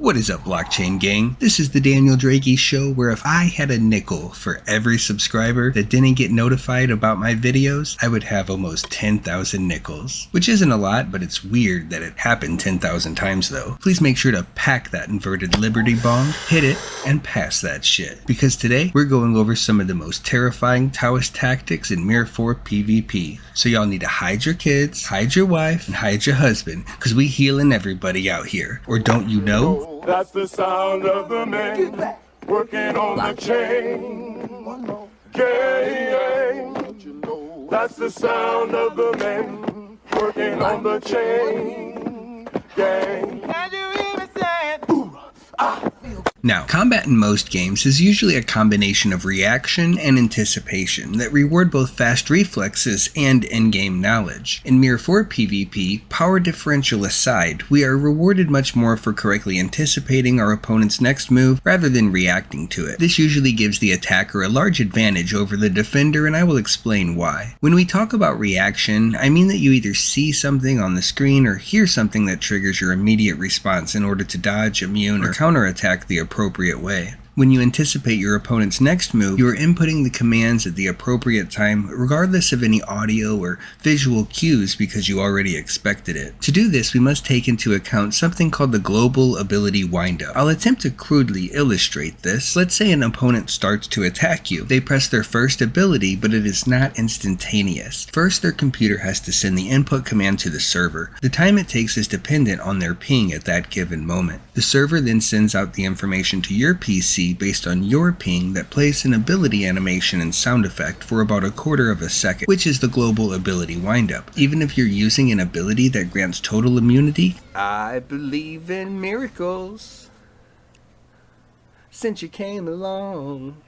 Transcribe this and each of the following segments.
What is up, blockchain gang? This is the Daniel DRACO show, where if I had a nickel for every subscriber that didn't get notified about my videos, I would have almost 10,000 nickels. Which isn't a lot, but it's weird that it happened 10,000 times though. Please make sure to pack that inverted Liberty bong, hit it, and pass that shit. Because today, we're going over some of the most terrifying Taoist tactics in MIR4 PvP. So y'all need to hide your kids, hide your wife, and hide your husband, cause we healing everybody out here. Or don't you know? That's the sound of the men working on the chain. Gang. That's the sound of the men working on the chain. Gang. And you even said, ooh, ah. Now, combat in most games is usually a combination of reaction and anticipation that reward both fast reflexes and in-game knowledge. In MIR4 PvP, power differential aside, we are rewarded much more for correctly anticipating our opponent's next move rather than reacting to it. This usually gives the attacker a large advantage over the defender, and I will explain why. When we talk about reaction, I mean that you either see something on the screen or hear something that triggers your immediate response in order to dodge, immune, or counterattack the appropriate way. When you anticipate your opponent's next move, you are inputting the commands at the appropriate time regardless of any audio or visual cues because you already expected it. To do this, we must take into account something called the global ability windup. I'll attempt to crudely illustrate this. Let's say an opponent starts to attack you. They press their first ability, but it is not instantaneous. First, their computer has to send the input command to the server. The time it takes is dependent on their ping at that given moment. The server then sends out the information to your PC based on your ping that plays an ability animation and sound effect for about a quarter of a second, which is the global ability windup. Even if you're using an ability that grants total immunity, I believe in miracles since you came along.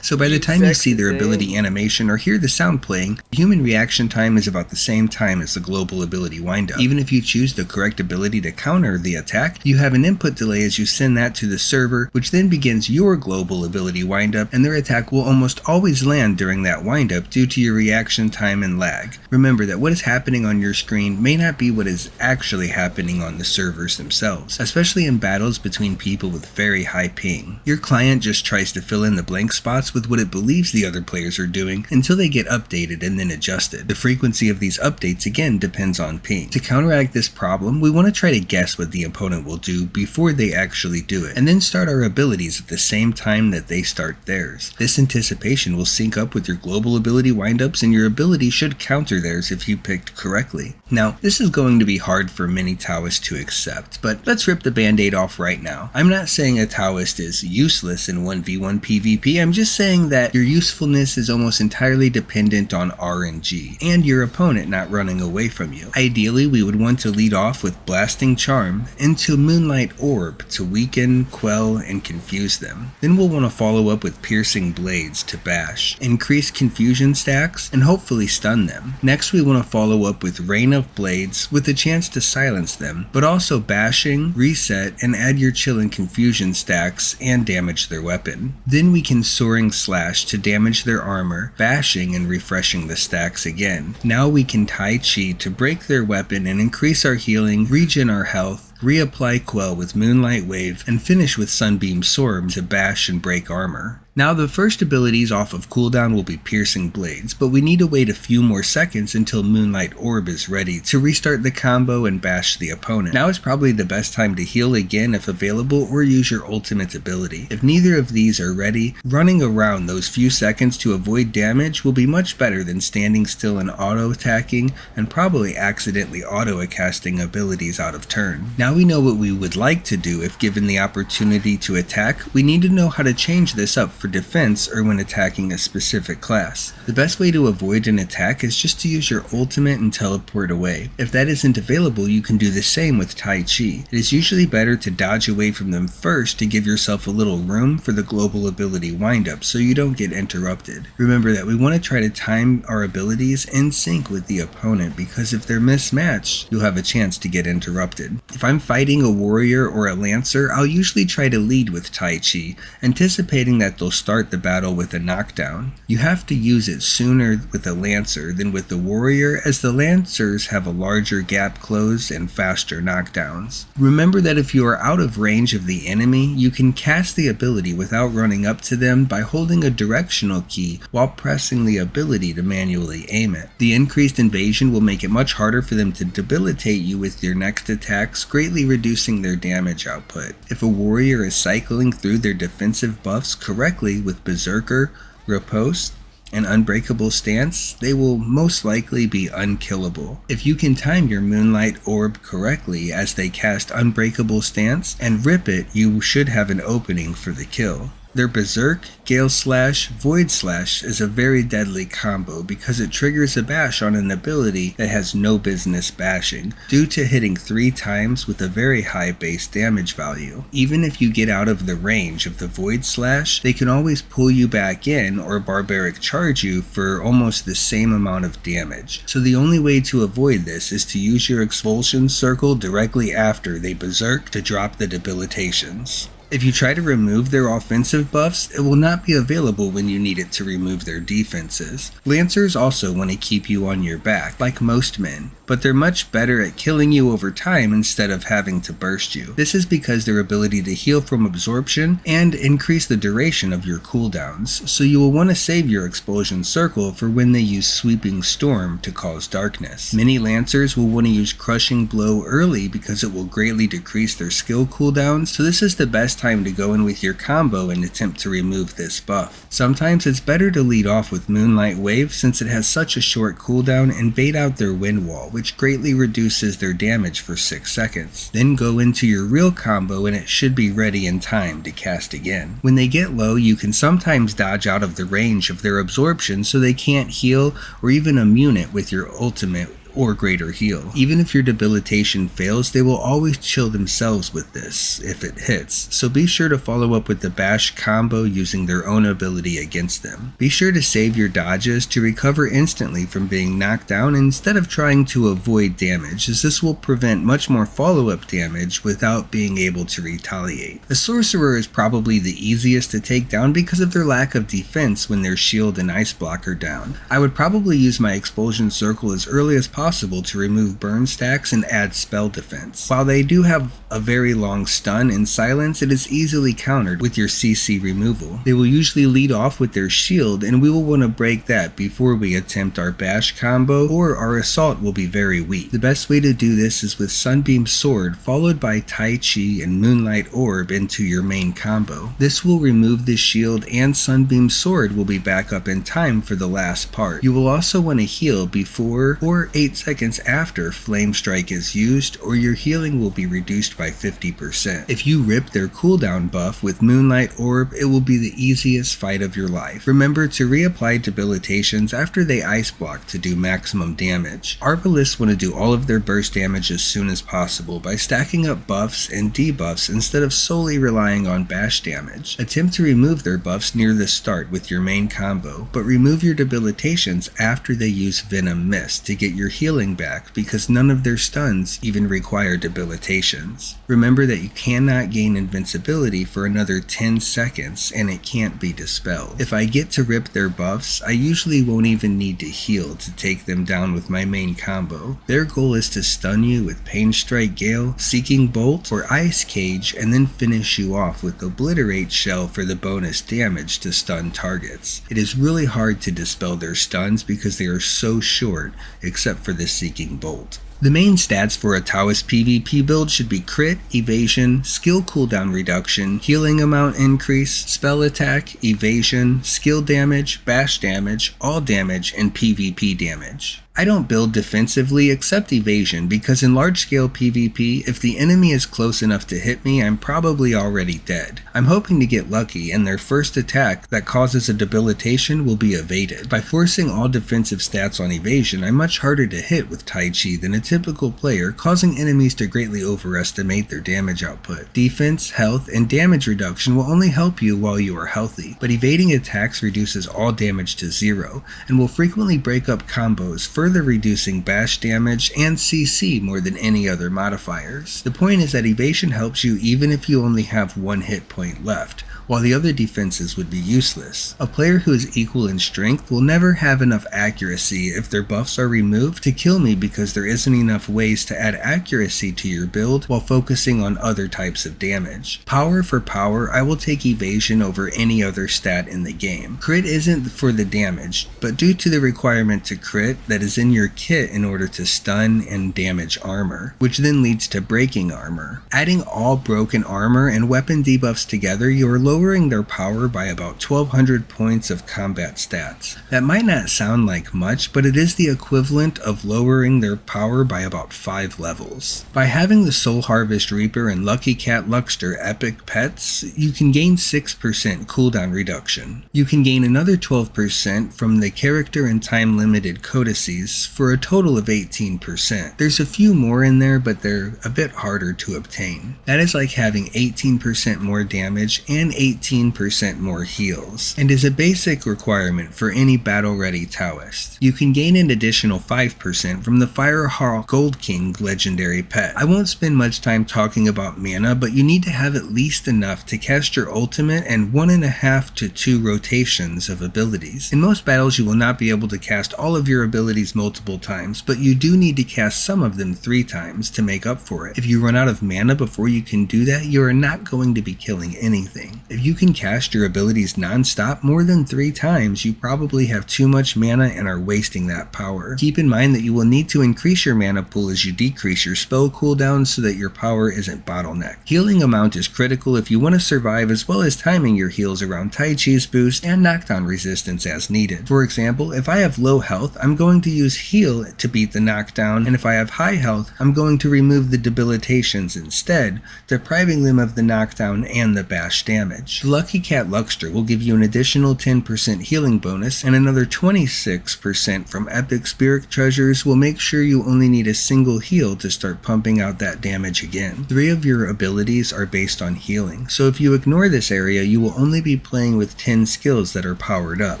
so by the time you see their ability animation or hear the sound playing, human reaction time is about the same time as the global ability windup. Even if you choose the correct ability to counter the attack, you have an input delay as you send that to the server, which then begins your global ability windup, and their attack will almost always land during that windup due to your reaction time and lag. Remember that what is happening on your screen may not be what is actually happening on the servers themselves, especially in battles between people with very high ping. Your client just tries to fill in the blank spots with what it believes the other players are doing until they get updated and then adjusted. The frequency of these updates again depends on ping. To counteract this problem, we want to try to guess what the opponent will do before they actually do it, and then start our abilities at the same time that they start theirs. This anticipation will sync up with your global ability windups, and your ability should counter theirs if you picked correctly. Now, this is going to be hard for many Taoists to accept, but let's rip the band-aid off right now. I'm not saying a Taoist is useless in 1v1 PvP, I'm just saying that your usefulness is almost entirely dependent on RNG, and your opponent not running away from you. Ideally, we would want to lead off with Blasting Charm into Moonlight Orb to weaken, quell, and confuse them. Then we'll want to follow up with Piercing Blades to bash, increase confusion stacks, and hopefully stun them. Next, we want to follow up with Rain of Blades with a chance to silence them, but also bashing, reset, and add your chill and confusion stacks and damage their weapon. Then we can Soaring Slash to damage their armor, bashing and refreshing the stacks again. Now we can Tai Chi to break their weapon and increase our healing, regen our health, reapply Quell with Moonlight Wave, and finish with Sunbeam Sword to bash and break armor. Now the first abilities off of cooldown will be Piercing Blades, but we need to wait a few more seconds until Moonlight Orb is ready to restart the combo and bash the opponent. Now is probably the best time to heal again if available, or use your ultimate ability. If neither of these are ready, running around those few seconds to avoid damage will be much better than standing still and auto-attacking and probably accidentally auto-casting abilities out of turn. Now we know what we would like to do if given the opportunity to attack. We need to know how to change this up for defense or when attacking a specific class. The best way to avoid an attack is just to use your ultimate and teleport away. If that isn't available, you can do the same with Tai Chi. It is usually better to dodge away from them first to give yourself a little room for the global ability windup so you don't get interrupted. Remember that we want to try to time our abilities in sync with the opponent, because if they're mismatched, you'll have a chance to get interrupted. If I'm fighting a warrior or a lancer, I'll usually try to lead with Tai Chi, anticipating that they'll start the battle with a knockdown. You have to use it sooner with a lancer than with the warrior, as the lancers have a larger gap close and faster knockdowns. Remember that if you are out of range of the enemy, you can cast the ability without running up to them by holding a directional key while pressing the ability to manually aim it. The increased invasion will make it much harder for them to debilitate you with your next attacks, greatly reducing their damage output. If a warrior is cycling through their defensive buffs correctly with Berserker, Riposte, and Unbreakable Stance, they will most likely be unkillable. If you can time your Moonlight Orb correctly as they cast Unbreakable Stance and rip it, you should have an opening for the kill. Their Berserk, Gale Slash, Void Slash is a very deadly combo because it triggers a bash on an ability that has no business bashing, due to hitting 3 times with a very high base damage value. Even if you get out of the range of the Void Slash, they can always pull you back in or Barbaric Charge you for almost the same amount of damage. So the only way to avoid this is to use your Expulsion Circle directly after they Berserk to drop the debilitations. If you try to remove their offensive buffs, it will not be available when you need it to remove their defenses. Lancers also want to keep you on your back, like most men, but they're much better at killing you over time instead of having to burst you. This is because their ability to heal from absorption and increase the duration of your cooldowns, so you will want to save your Expulsion Circle for when they use Sweeping Storm to cause darkness. Many Lancers will want to use Crushing Blow early because it will greatly decrease their skill cooldowns, so this is the best time to go in with your combo and attempt to remove this buff. Sometimes it's better to lead off with Moonlight Wave since it has such a short cooldown and bait out their Wind Wall, which greatly reduces their damage for 6 seconds. Then go into your real combo and it should be ready in time to cast again. When they get low, you can sometimes dodge out of the range of their absorption so they can't heal or even immune it with your ultimate or greater heal. Even if your debilitation fails, they will always chill themselves with this if it hits, so be sure to follow up with the bash combo using their own ability against them. Be sure to save your dodges to recover instantly from being knocked down instead of trying to avoid damage, as this will prevent much more follow-up damage without being able to retaliate. A sorcerer is probably the easiest to take down because of their lack of defense when their shield and ice block are down. I would probably use my Expulsion Circle as early as possible to remove burn stacks and add spell defense. While they do have a very long stun and silence, it is easily countered with your CC removal. They will usually lead off with their shield, and we will want to break that before we attempt our bash combo, or our assault will be very weak. The best way to do this is with Sunbeam Sword followed by Tai Chi and Moonlight Orb into your main combo. This will remove the shield, and Sunbeam Sword will be back up in time for the last part. You will also want to heal before or 8 seconds after Flame Strike is used, or your healing will be reduced by 50%. If you rip their cooldown buff with Moonlight Orb, it will be the easiest fight of your life. Remember to reapply debilitations after they ice block to do maximum damage. Arbalists want to do all of their burst damage as soon as possible by stacking up buffs and debuffs instead of solely relying on bash damage. Attempt to remove their buffs near the start with your main combo, but remove your debilitations after they use Venom Mist to get your healing back, because none of their stuns even require debilitations. Remember that you cannot gain invincibility for another 10 seconds and it can't be dispelled. If I get to rip their buffs, I usually won't even need to heal to take them down with my main combo. Their goal is to stun you with Pain Strike Gale, Seeking Bolt, or Ice Cage, and then finish you off with Obliterate Shell for the bonus damage to stun targets. It is really hard to dispel their stuns because they are so short, except for the Seeking Bolt. The main stats for a Taoist PvP build should be crit, evasion, skill cooldown reduction, healing amount increase, spell attack, evasion, skill damage, bash damage, all damage, and PvP damage. I don't build defensively except evasion because in large-scale PvP, if the enemy is close enough to hit me, I'm probably already dead. I'm hoping to get lucky and their first attack that causes a debilitation will be evaded. By forcing all defensive stats on evasion, I'm much harder to hit with Tai Chi than a typical player, causing enemies to greatly overestimate their damage output. Defense, health, and damage reduction will only help you while you are healthy, but evading attacks reduces all damage to 0 and will frequently break up combos further reducing bash damage and CC more than any other modifiers. The point is that evasion helps you even if you only have one hit point left, while the other defenses would be useless. A player who is equal in strength will never have enough accuracy if their buffs are removed to kill me because there isn't enough ways to add accuracy to your build while focusing on other types of damage. Power for power, I will take evasion over any other stat in the game. Crit isn't for the damage, but due to the requirement to crit that is in your kit in order to stun and damage armor, which then leads to breaking armor. Adding all broken armor and weapon debuffs together, you are lowering their power by about 1200 points of combat stats. That might not sound like much, but it is the equivalent of lowering their power by about 5 levels. By having the Soul Harvest Reaper and Lucky Cat Luckster epic pets, you can gain 6% cooldown reduction. You can gain another 12% from the character and time limited codices for a total of 18%. There's a few more in there, but they're a bit harder to obtain. That is like having 18% more damage and 18% more heals, and is a basic requirement for any battle-ready Taoist. You can gain an additional 5% from the Firehawk Gold King legendary pet. I won't spend much time talking about mana, but you need to have at least enough to cast your ultimate and 1.5 to 2 rotations of abilities. In most battles you will not be able to cast all of your abilities multiple times, but you do need to cast some of them 3 times to make up for it. If you run out of mana before you can do that, you are not going to be killing anything. If you can cast your abilities non-stop more than 3 times, you probably have too much mana and are wasting that power. Keep in mind that you will need to increase your mana pool as you decrease your spell cooldowns so that your power isn't bottlenecked. Healing amount is critical if you want to survive, as well as timing your heals around Tai Chi's boost and knockdown resistance as needed. For example, if I have low health, I'm going to use heal to beat the knockdown, and if I have high health, I'm going to remove the debilitations instead, depriving them of the knockdown and the bash damage. The Lucky Cat Luckster will give you an additional 10% healing bonus, and another 26% from epic spirit treasures will make sure you only need a single heal to start pumping out that damage again. 3 of your abilities are based on healing, so if you ignore this area, you will only be playing with 10 skills that are powered up.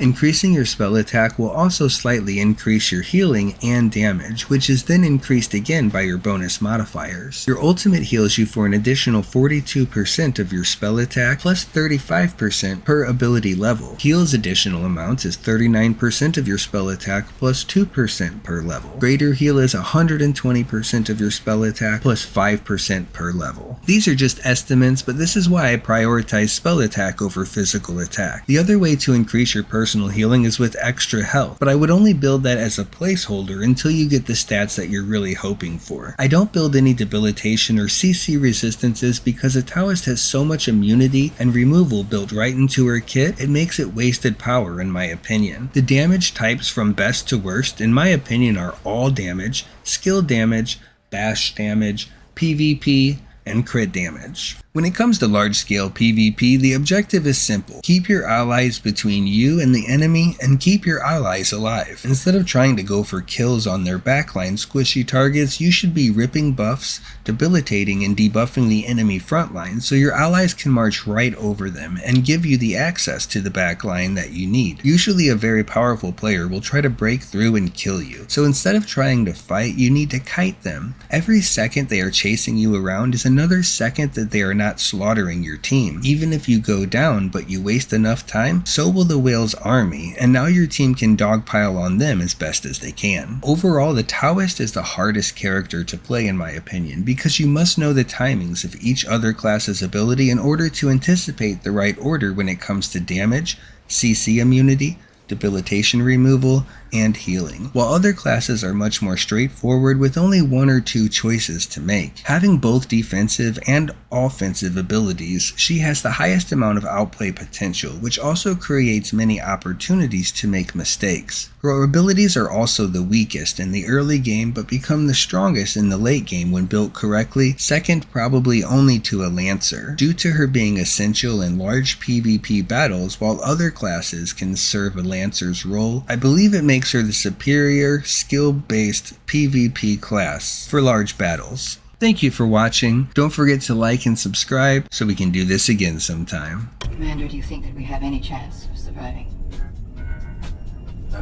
Increasing your spell attack will also slightly increase your healing and damage, which is then increased again by your bonus modifiers. Your ultimate heals you for an additional 42% of your spell attack plus 35% per ability level. Heal's additional amount is 39% of your spell attack plus 2% per level. Greater heal is 120% of your spell attack plus 5% per level. These are just estimates, but this is why I prioritize spell attack over physical attack. The other way to increase your personal healing is with extra health, but I would only build that as a placeholder until you get the stats that you're really hoping for. I don't build any debilitation or CC resistances because a Taoist has so much immunity and removal built right into her kit, it makes it wasted power in my opinion. The damage types from best to worst in my opinion are all damage, skill damage, bash damage, PvP, and crit damage. When it comes to large-scale PvP, the objective is simple. Keep your allies between you and the enemy, and keep your allies alive. Instead of trying to go for kills on their backline squishy targets, you should be ripping buffs, debilitating and debuffing the enemy frontline so your allies can march right over them and give you the access to the backline that you need. Usually a very powerful player will try to break through and kill you, so instead of trying to fight, you need to kite them. Every second they are chasing you around is another second that they are not slaughtering your team. Even if you go down but you waste enough time, so will the whale's army, and now your team can dogpile on them as best as they can. Overall, the Taoist is the hardest character to play in my opinion, because you must know the timings of each other class's ability in order to anticipate the right order when it comes to damage, CC immunity, debilitation removal, and healing, while other classes are much more straightforward with only 1 or 2 choices to make. Having both defensive and offensive abilities, she has the highest amount of outplay potential, which also creates many opportunities to make mistakes. Her abilities are also the weakest in the early game, but become the strongest in the late game when built correctly, second probably only to a Lancer, due to her being essential in large PvP battles while other classes can serve a Lancer's role. I believe it makes her the superior, skill-based PvP class for large battles. Thank you for watching. Don't forget to like and subscribe so we can do this again sometime. Commander, do you think that we have any chance of surviving?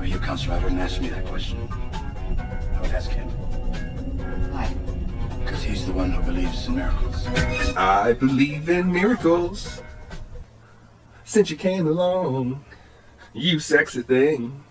You, Counselor, haven't asked me that question. Ask him. Why? Because he's the one who believes in miracles. I believe in miracles. Since you came along, you sexy thing.